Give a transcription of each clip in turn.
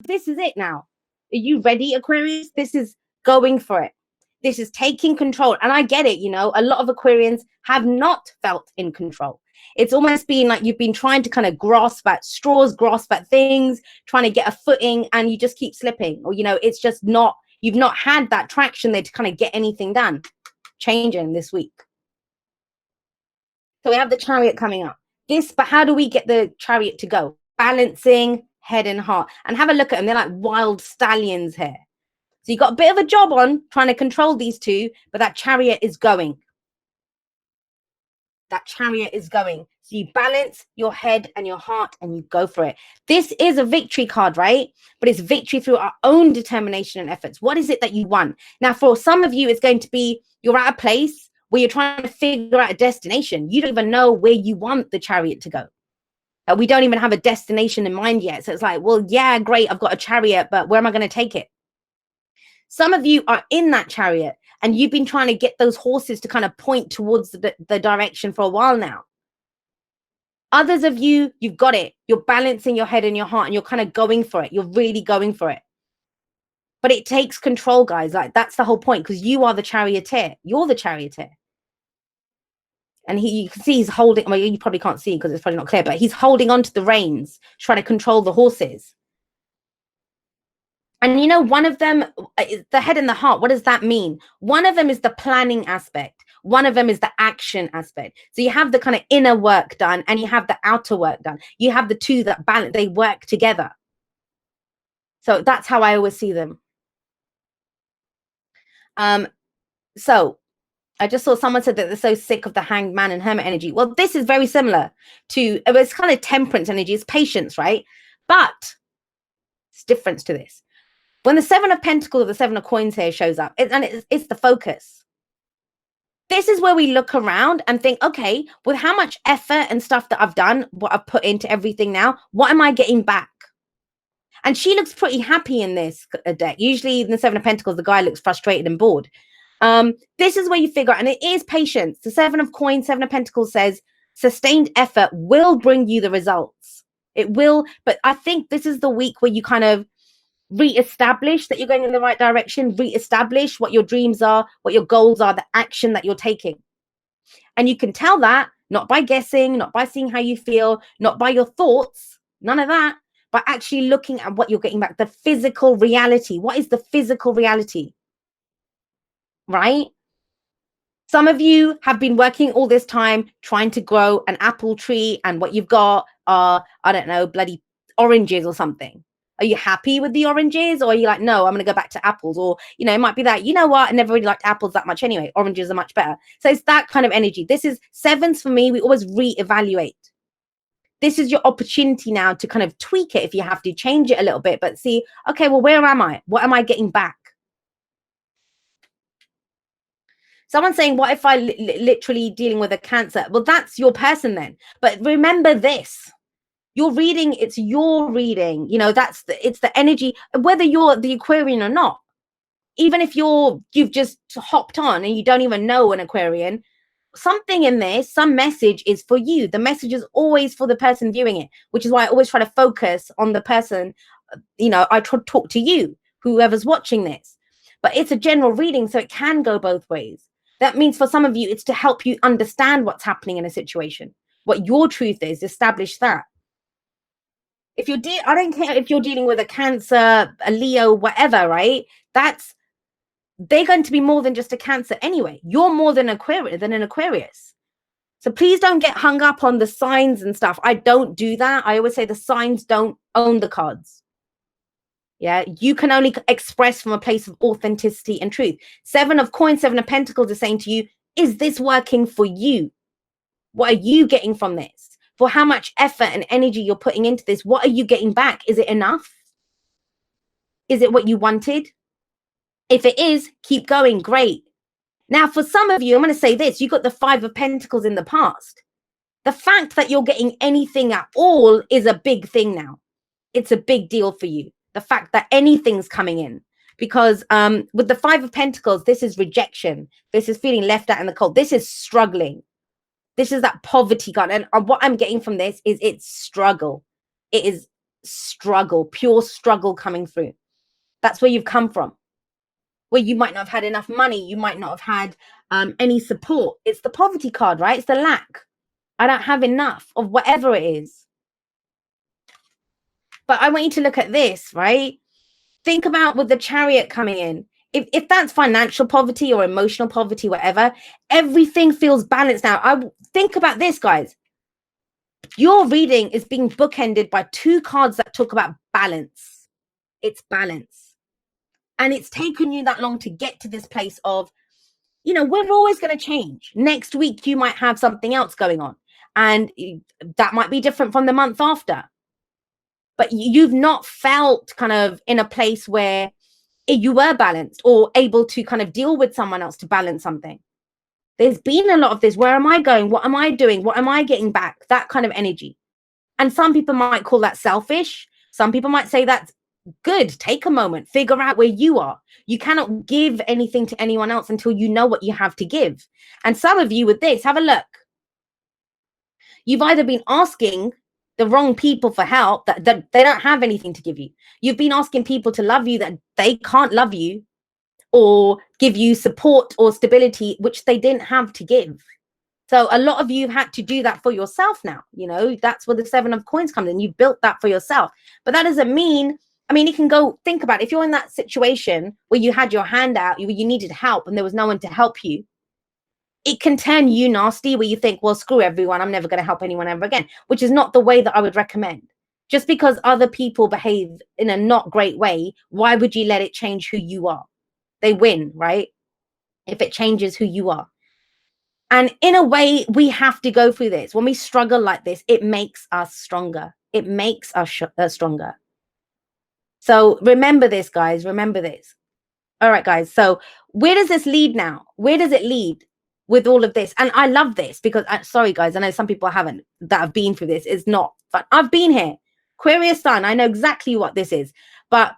This is it now. Are you ready, Aquarius? This is going for it. This is taking control. And I get it, a lot of Aquarians have not felt in control. It's almost been like you've been trying to kind of grasp at straws, grasp at things, trying to get a footing, and you just keep slipping. Or, it's just not, you've not had that traction there to kind of get anything done. Changing this week. So we have the Chariot coming up. But how do we get the Chariot to go? Balancing head and heart. And have a look at them. They're like wild stallions here. So you got a bit of a job on trying to control these two, but that Chariot is going. That Chariot is going. So you balance your head and your heart and you go for it. This is a victory card, right? But it's victory through our own determination and efforts. What is it that you want? Now, for some of you, it's going to be you're at a place where you're trying to figure out a destination. You don't even know where you want the Chariot to go. We don't even have a destination in mind yet. So it's like, well, yeah, great, I've got a Chariot, but where am I going to take it? Some of you are in that Chariot and you've been trying to get those horses to kind of point towards the direction for a while now. Others of you, you've got it. You're balancing your head and your heart and you're kind of going for it. You're really going for it. But it takes control, guys. Like, that's the whole point, because you are the charioteer. You're the charioteer. And you can see he's holding, well, you probably can't see because it's probably not clear, but he's holding onto the reins, trying to control the horses. And one of them, the head and the heart, what does that mean? One of them is the planning aspect. One of them is the action aspect. So you have the kind of inner work done and you have the outer work done. You have the two that balance, they work together. So that's how I always see them. So I just saw someone said that they're so sick of the Hanged Man and Hermit energy. Well, this is very similar to, it's kind of temperance energy, it's patience, right? But it's difference to this. When the Seven of Pentacles or the Seven of Coins here shows up, it's the focus. This is where we look around and think, okay, with how much effort and stuff that I've done, what I've put into everything now, what am I getting back? And she looks pretty happy in this deck. Usually in the Seven of Pentacles, the guy looks frustrated and bored. This is where you figure out, and it is patience. The Seven of Coins, Seven of Pentacles says sustained effort will bring you the results. It will, but I think this is the week where you kind of re-establish that you're going in the right direction, re-establish what your dreams are, what your goals are, the action that you're taking. And you can tell that not by guessing, not by seeing how you feel, not by your thoughts, none of that, but actually looking at what you're getting back, the physical reality. What is the physical reality? Right? Some of you have been working all this time trying to grow an apple tree, and what you've got are, I don't know, bloody oranges or something. Are you happy with the oranges, or are you like, no, I'm going to go back to apples? Or, it might be that, you know what, I never really liked apples that much anyway. Oranges are much better. So it's that kind of energy. This is sevens for me. We always reevaluate. This is your opportunity now to kind of tweak it if you have to, change it a little bit, but see, okay, well, where am I? What am I getting back? Someone's saying, what if I literally dealing with a Cancer? Well, that's your person then. But remember this. Your reading, it's your reading. It's the energy, whether you're the Aquarian or not. Even if you've just hopped on and you don't even know an Aquarian, something in there, some message is for you. The message is always for the person viewing it, which is why I always try to focus on the person. I try to talk to you, whoever's watching this. But it's a general reading, so it can go both ways. That means for some of you, it's to help you understand what's happening in a situation, what your truth is, establish that. If I don't care if you're dealing with a Cancer, a Leo, whatever, right? They're going to be more than just a Cancer anyway. You're more than an Aquarius. So please don't get hung up on the signs and stuff. I don't do that. I always say the signs don't own the cards. Yeah, you can only express from a place of authenticity and truth. Seven of Coins, Seven of Pentacles is saying to you, is this working for you? What are you getting from this? For how much effort and energy you're putting into this, what are you getting back? Is it enough? Is it what you wanted? If it is, keep going. Great. Now, for some of you, I'm going to say this. You got the Five of Pentacles in the past. The fact that you're getting anything at all is a big thing now. It's a big deal for you. The fact that anything's coming in. Because with the Five of Pentacles, this is rejection. This is feeling left out in the cold. This is struggling. This is that poverty card. And what I'm getting from this is it's struggle. It is struggle, pure struggle coming through. That's where you've come from. Where you might not have had enough money, you might not have had any support. It's the poverty card, right? It's the lack. I don't have enough of whatever it is. But I want you to look at this, right? Think about with the Chariot coming in. If that's financial poverty or emotional poverty, whatever, everything feels balanced now. I think about this, guys. Your reading is being bookended by two cards that talk about balance. It's balance. And it's taken you that long to get to this place of, you know, we're always going to change. Next week, you might have something else going on. And that might be different from the month after. But you've not felt kind of in a place where you were balanced or able to kind of deal with someone else to balance something. There's been a lot of this. Where am I going? What am I doing? What am I getting back? That kind of energy. And some people might call that selfish. Some people might say that's good. Take a moment, figure out where you are. You cannot give anything to anyone else until you know what you have to give. And some of you with this, have a look. You've either been asking the wrong people for help that they don't have anything to give you. You've been asking people to love you that they can't love you or give you support or stability, which they didn't have to give. So a lot of you had to do that for yourself now. You know, that's where the 7 of coins comes in. You built that for yourself. But that doesn't mean, I mean, you can go think about it. If you're in that situation where you had your hand out, you needed help and there was no one to help you, it can turn you nasty where you think, well, screw everyone. I'm never going to help anyone ever again, which is not the way that I would recommend. Just because other people behave in a not great way, why would you let it change who you are? They win, right? If it changes who you are. And in a way, we have to go through this. When we struggle like this, it makes us stronger. It makes us stronger. So remember this, guys. Remember this. All right, guys. So where does this lead now? Where does it lead with all of this? And I love this because, sorry, guys, I know some people haven't that have been through this. It's not fun. I've been here. Aquarius sun. I know exactly what this is. But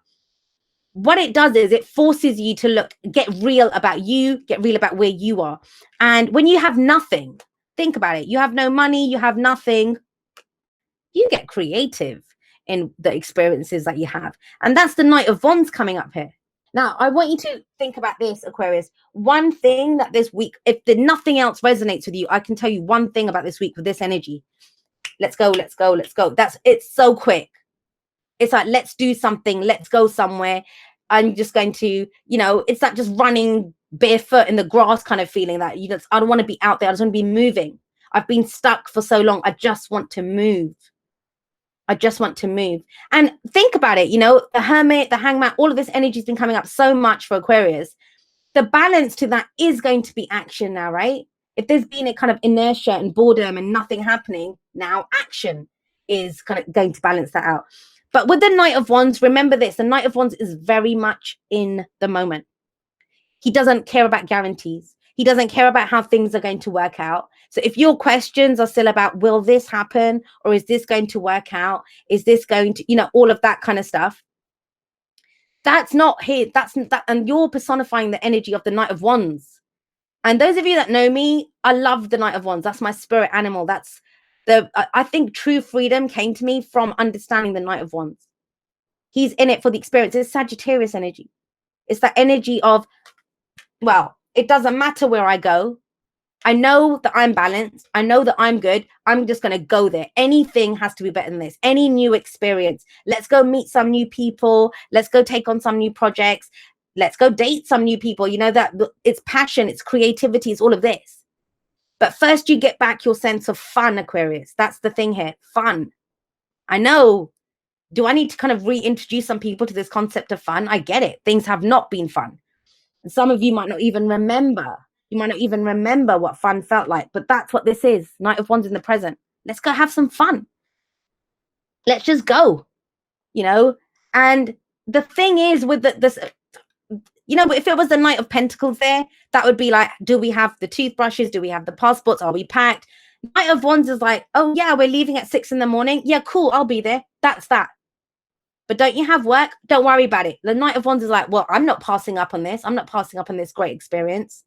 what it does is it forces you to get real about you, get real about where you are. And when you have nothing, think about it. You have no money, you have nothing. You get creative in the experiences that you have. And that's the Knight of Wands coming up here. Now, I want you to think about this, Aquarius. One thing that this week, if nothing else resonates with you, I can tell you one thing about this week with this energy. Let's go, let's go, let's go. It's so quick. It's like, let's do something. Let's go somewhere. I'm just going to, you know, it's that just running barefoot in the grass kind of feeling that, you know, I don't want to be out there. I just want to be moving. I've been stuck for so long. I just want to move. I just want to move. And think about it, you know, the Hermit, the Hangman, all of this energy has been coming up so much for Aquarius. The balance to that is going to be action now, right? If there's been a kind of inertia and boredom and nothing happening, now action is kind of going to balance that out. But with the Knight of Wands, remember this, the Knight of Wands is very much in the moment. He doesn't care about guarantees. He doesn't care about how things are going to work out. So if your questions are still about, will this happen? Or is this going to work out? Is this going to, you know, all of that kind of stuff. That's not here. That's that. And you're personifying the energy of the Knight of Wands. And those of you that know me, I love the Knight of Wands. That's my spirit animal. That's I think true freedom came to me from understanding the Knight of Wands. He's in it for the experience. It's Sagittarius energy. It's that energy of, well, it doesn't matter where I go. I know that I'm balanced. I know that I'm good. I'm just going to go there. Anything has to be better than this. Any new experience. Let's go meet some new people. Let's go take on some new projects. Let's go date some new people. You know, that it's passion, it's creativity, it's all of this. But first you get back your sense of fun, Aquarius. That's the thing here. Fun. I know. Do I need to kind of reintroduce some people to this concept of fun? I get it. Things have not been fun. And some of you might not even remember. You might not even remember what fun felt like. But that's what this is. Knight of Wands in the present. Let's go have some fun. Let's just go. You know? And the thing is with this, you know, if it was the Knight of Pentacles there, that would be like, do we have the toothbrushes? Do we have the passports? Are we packed? Knight of Wands is like, oh yeah, we're leaving at 6 a.m. Yeah, cool. I'll be there. That's that. But don't you have work? Don't worry about it. The Knight of Wands is like, well, I'm not passing up on this. I'm not passing up on this great experience.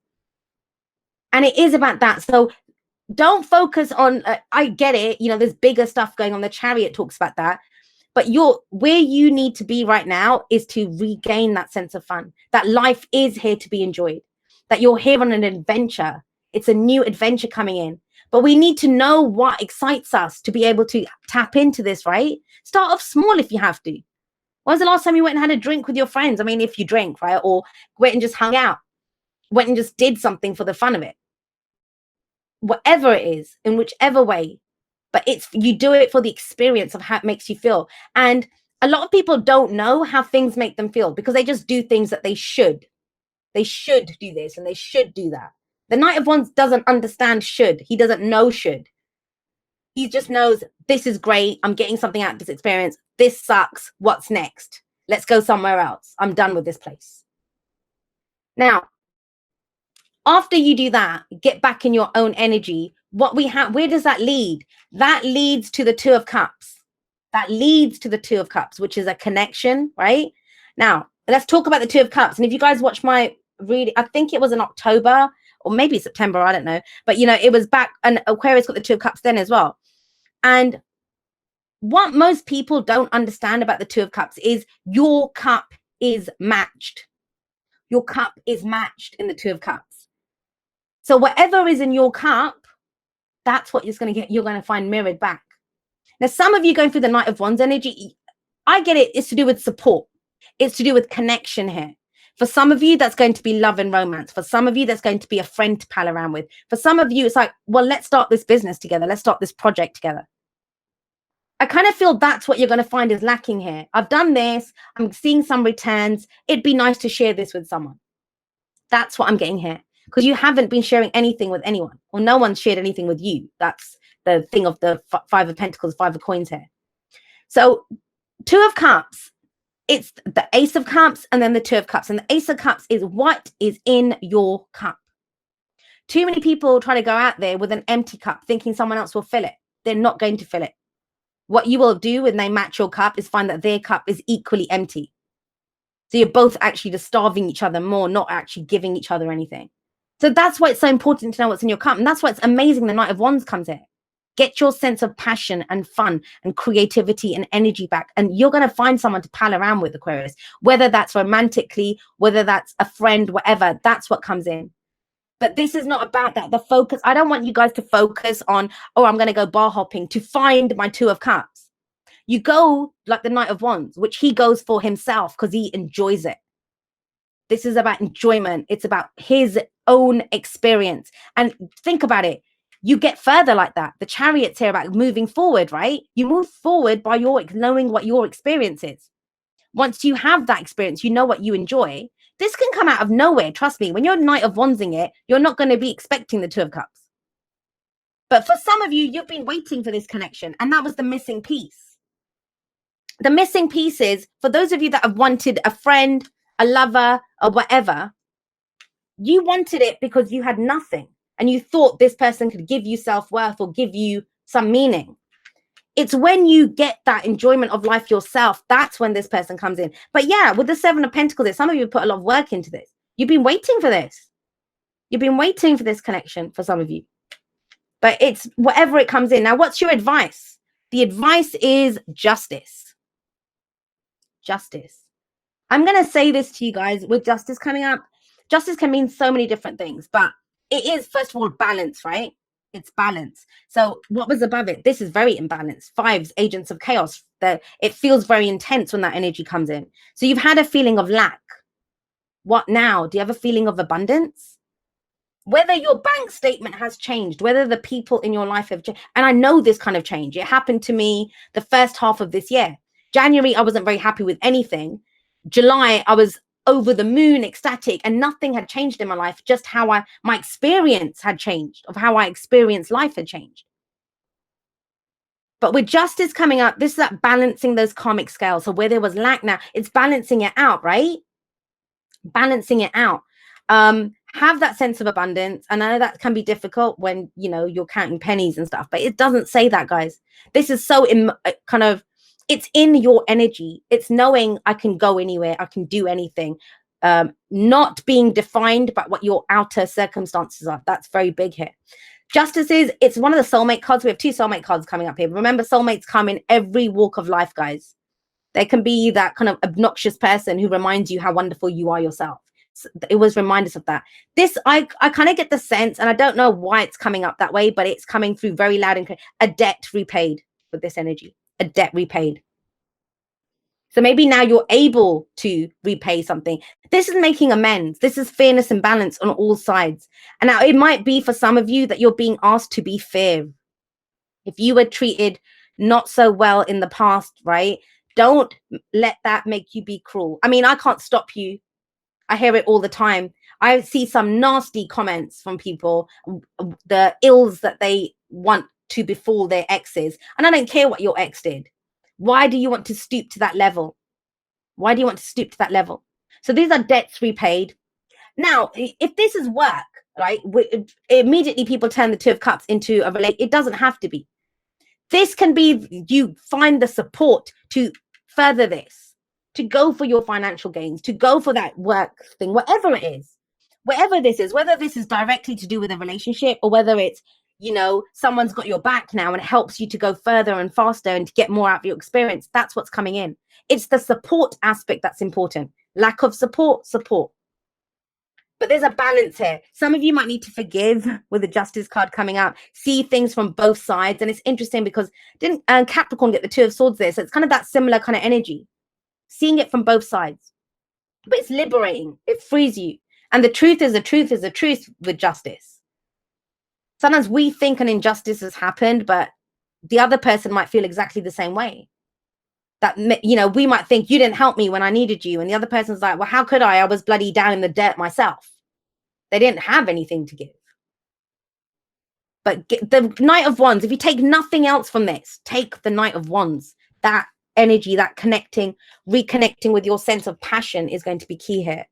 And it is about that. So don't focus on, I get it. You know, there's bigger stuff going on. The Chariot talks about that. But where you need to be right now is to regain that sense of fun, that life is here to be enjoyed, that you're here on an adventure. It's a new adventure coming in. But we need to know what excites us to be able to tap into this, right? Start off small if you have to. When was the last time you went and had a drink with your friends? I mean, if you drink, right? Or went and just hung out, went and just did something for the fun of it. Whatever it is, in whichever way. But you do it for the experience of how it makes you feel. And a lot of people don't know how things make them feel because they just do things that they should. They should do this and they should do that. The Knight of Wands doesn't understand should. He doesn't know should. He just knows this is great. I'm getting something out of this experience. This sucks. What's next? Let's go somewhere else. I'm done with this place. Now, after you do that, get back in your own energy. What we have, where does that lead? That leads to the Two of Cups. That leads to the Two of Cups, which is a connection, right? Now, let's talk about the Two of Cups. And if you guys watch my reading, I think it was in October or maybe September, I don't know. But, you know, it was back, and Aquarius got the Two of Cups then as well. And what most people don't understand about the Two of Cups is your cup is matched. Your cup is matched in the Two of Cups. So whatever is in your cup, that's what you're going to find mirrored back. Now, some of you going through the Knight of Wands energy, I get it. It's to do with support. It's to do with connection here. For some of you, that's going to be love and romance. For some of you, that's going to be a friend to pal around with. For some of you, it's like, well, let's start this business together. Let's start this project together. I kind of feel that's what you're going to find is lacking here. I've done this. I'm seeing some returns. It'd be nice to share this with someone. That's what I'm getting here. Because you haven't been sharing anything with anyone. Or no one's shared anything with you. That's the thing of the Five of Pentacles, Five of Coins here. So Two of Cups, it's the Ace of Cups and then the Two of Cups. And the Ace of Cups is what is in your cup. Too many people try to go out there with an empty cup thinking someone else will fill it. They're not going to fill it. What you will do when they match your cup is find that their cup is equally empty. So you're both actually just starving each other more, not actually giving each other anything. So that's why it's so important to know what's in your cup. And that's why it's amazing the Knight of Wands comes in. Get your sense of passion and fun and creativity and energy back. And you're going to find someone to pal around with, Aquarius. Whether that's romantically, whether that's a friend, whatever, that's what comes in. But this is not about that. The focus, I don't want you guys to focus on, oh, I'm going to go bar hopping to find my Two of Cups. You go like the Knight of Wands, which he goes for himself because he enjoys it. This is about enjoyment. It's about his own experience. And think about it. You get further like that. The Chariot's here about moving forward, right? You move forward by knowing what your experience is. Once you have that experience, you know what you enjoy. This can come out of nowhere. Trust me. When you're Knight of Wandsing it, you're not going to be expecting the Two of Cups. But for some of you, you've been waiting for this connection. And that was the missing piece. The missing piece is, for those of you that have wanted a friend, a lover, or whatever, you wanted it because you had nothing. And you thought this person could give you self-worth or give you some meaning. It's when you get that enjoyment of life yourself, that's when this person comes in. But yeah, with the Seven of Pentacles, some of you put a lot of work into this. You've been waiting for this. You've been waiting for this connection for some of you. But it's whatever it comes in. Now, what's your advice? The advice is justice. Justice. I'm going to say this to you guys with justice coming up. Justice can mean so many different things, but it is, first of all, balance, right? It's balance. So what was above it? This is very imbalanced. Fives, agents of chaos. It feels very intense when that energy comes in. So you've had a feeling of lack. What now? Do you have a feeling of abundance? Whether your bank statement has changed, whether the people in your life have changed. And I know this kind of change. It happened to me the first half of this year. January, I wasn't very happy with anything. July, I was over the moon, ecstatic, and nothing had changed in my life. Just how my experience had changed, of how I experienced life had changed. But with justice coming up, this is that balancing those karmic scales. So where there was lack now, it's balancing it out, right? Balancing it out. Have that sense of abundance. And I know that can be difficult when, you know, you're counting pennies and stuff, but it doesn't say that, guys. This is so kind of, it's in your energy. It's knowing I can go anywhere. I can do anything. Not being defined by what your outer circumstances are. That's very big here. Justice is, it's one of the soulmate cards. We have two soulmate cards coming up here. Remember, soulmates come in every walk of life, guys. There can be that kind of obnoxious person who reminds you how wonderful you are yourself. So it was reminders of that. This, I kind of get the sense, and I don't know why it's coming up that way, but it's coming through very loud and clear. A debt repaid with this energy, a debt repaid. So maybe now you're able to repay something. This is making amends. This is fairness and balance on all sides. And now it might be for some of you that you're being asked to be fair. If you were treated not so well in the past, right? Don't let that make you be cruel. I mean, I can't stop you. I hear it all the time. I see some nasty comments from people, the ills that they want to befall their exes. And I don't care what your ex did. Why do you want to stoop to that level? Why do you want to stoop to that level? So these are debts repaid. Now, if this is work, right, immediately people turn the Two of Cups into a relate. It doesn't have to be. This can be, you find the support to further this, to go for your financial gains, to go for that work thing, whatever it is, whatever this is, whether this is directly to do with a relationship or whether it's, you know, someone's got your back now and it helps you to go further and faster and to get more out of your experience. That's what's coming in. It's the support aspect that's important. Lack of support. But there's a balance here. Some of you might need to forgive with the Justice card coming out, see things from both sides. And it's interesting because didn't Capricorn get the Two of Swords there? So it's kind of that similar kind of energy, seeing it from both sides. But it's liberating. It frees you. And the truth is the truth is the truth with justice. Sometimes we think an injustice has happened, but the other person might feel exactly the same way. That, you know, we might think you didn't help me when I needed you. And the other person's like, well, how could I? I was bloody down in the dirt myself. They didn't have anything to give. But the Knight of Wands, if you take nothing else from this, take the Knight of Wands. That energy, that connecting, reconnecting with your sense of passion is going to be key here.